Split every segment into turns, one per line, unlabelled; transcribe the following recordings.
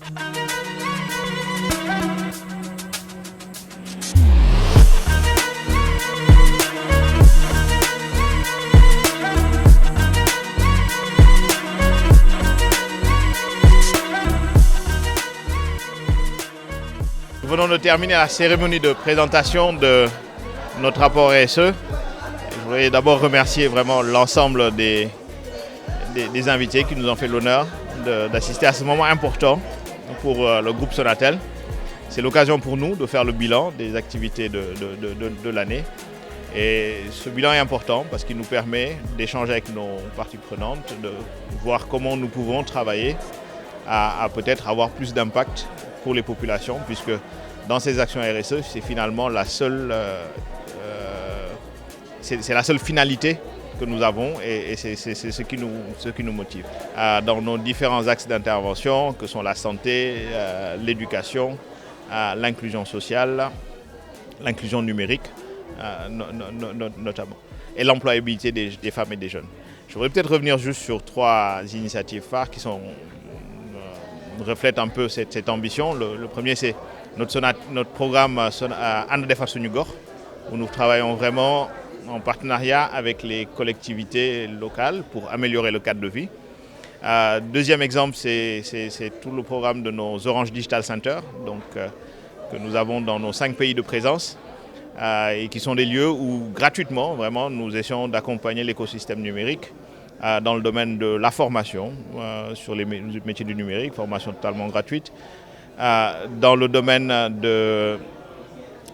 Nous venons de terminer la cérémonie de présentation de notre rapport RSE. Je voudrais d'abord remercier vraiment l'ensemble des invités qui nous ont fait l'honneur d'assister à ce moment important pour le groupe Sonatel. C'est l'occasion pour nous de faire le bilan des activités de l'année. Et ce bilan est important parce qu'il nous permet d'échanger avec nos parties prenantes, de voir comment nous pouvons travailler à peut-être avoir plus d'impact pour les populations, puisque dans ces actions RSE, c'est finalement la seule finalité que nous avons et c'est ce qui nous motive. Dans nos différents axes d'intervention, que sont la santé, l'éducation, l'inclusion sociale, l'inclusion numérique notamment, et l'employabilité des femmes et des jeunes. Je voudrais peut-être revenir juste sur 3 initiatives phares qui reflètent un peu cette ambition. Le premier, c'est notre programme And Defar Suñu Gox, où nous travaillons vraiment en partenariat avec les collectivités locales pour améliorer le cadre de vie. Deuxième exemple, c'est tout le programme de nos Orange Digital Centers, que nous avons dans nos 5 pays de présence, et qui sont des lieux où gratuitement, vraiment, nous essayons d'accompagner l'écosystème numérique dans le domaine de la formation sur les métiers du numérique, formation totalement gratuite, dans le domaine de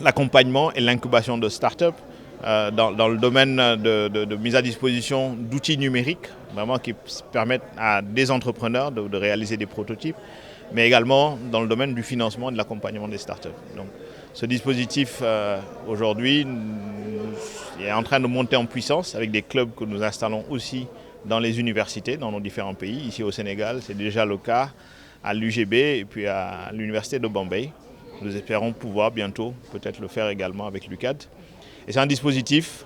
l'accompagnement et l'incubation de start-up, dans le domaine de mise à disposition d'outils numériques vraiment qui permettent à des entrepreneurs de réaliser des prototypes, mais également dans le domaine du financement et de l'accompagnement des start-up. Donc, ce dispositif aujourd'hui est en train de monter en puissance avec des clubs que nous installons aussi dans les universités, dans nos différents pays. Ici au Sénégal, c'est déjà le cas à l'UGB et puis à l'université de Bombay. Nous espérons pouvoir bientôt peut-être le faire également avec l'UCAD. Et c'est un dispositif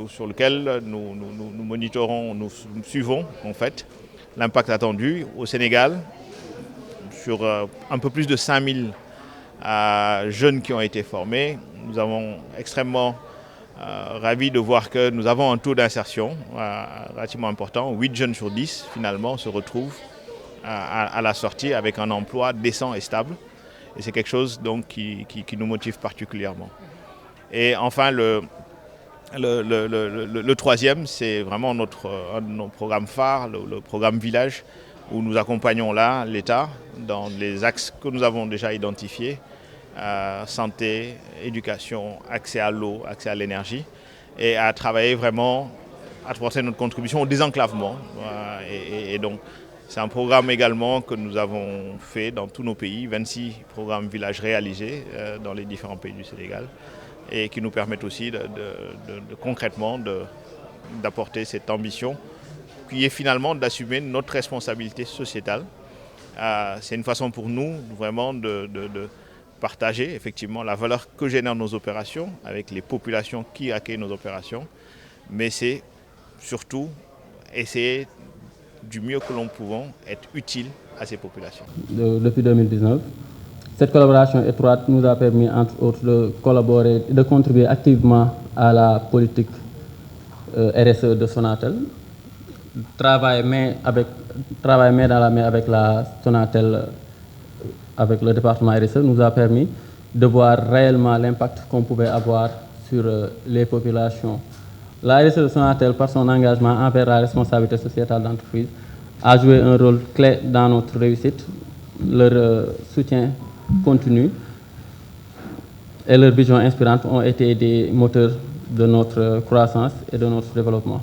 sur lequel nous monitorons, nous suivons en fait l'impact attendu au Sénégal sur un peu plus de 5000 jeunes qui ont été formés. Nous avons extrêmement ravis de voir que nous avons un taux d'insertion relativement important. 8 jeunes sur 10 finalement se retrouvent à la sortie avec un emploi décent et stable. Et c'est quelque chose donc qui nous motive particulièrement. Et enfin, le troisième, c'est vraiment un de nos programmes phares, le programme Village, où nous accompagnons là l'État dans les axes que nous avons déjà identifiés, santé, éducation, accès à l'eau, accès à l'énergie, et à travailler vraiment à apporter notre contribution au désenclavement. Et donc, c'est un programme également que nous avons fait dans tous nos pays, 26 programmes villages réalisés dans les différents pays du Sénégal, et qui nous permettent aussi concrètement d'apporter cette ambition qui est finalement d'assumer notre responsabilité sociétale. C'est une façon pour nous vraiment de partager effectivement la valeur que génèrent nos opérations avec les populations qui accueillent nos opérations, mais c'est surtout essayer du mieux que l'on pouvons être utile à ces populations.
Depuis 2019, cette collaboration étroite nous a permis entre autres de collaborer, de contribuer activement à la politique RSE de Sonatel. Travailler main dans la main avec la Sonatel, avec le département RSE, nous a permis de voir réellement l'impact qu'on pouvait avoir sur les populations. La RSE de Sonatel, par son engagement envers la responsabilité sociétale d'entreprise, a joué un rôle clé dans notre réussite. Leur soutien continu et leur vision inspirante ont été des moteurs de notre croissance et de notre développement.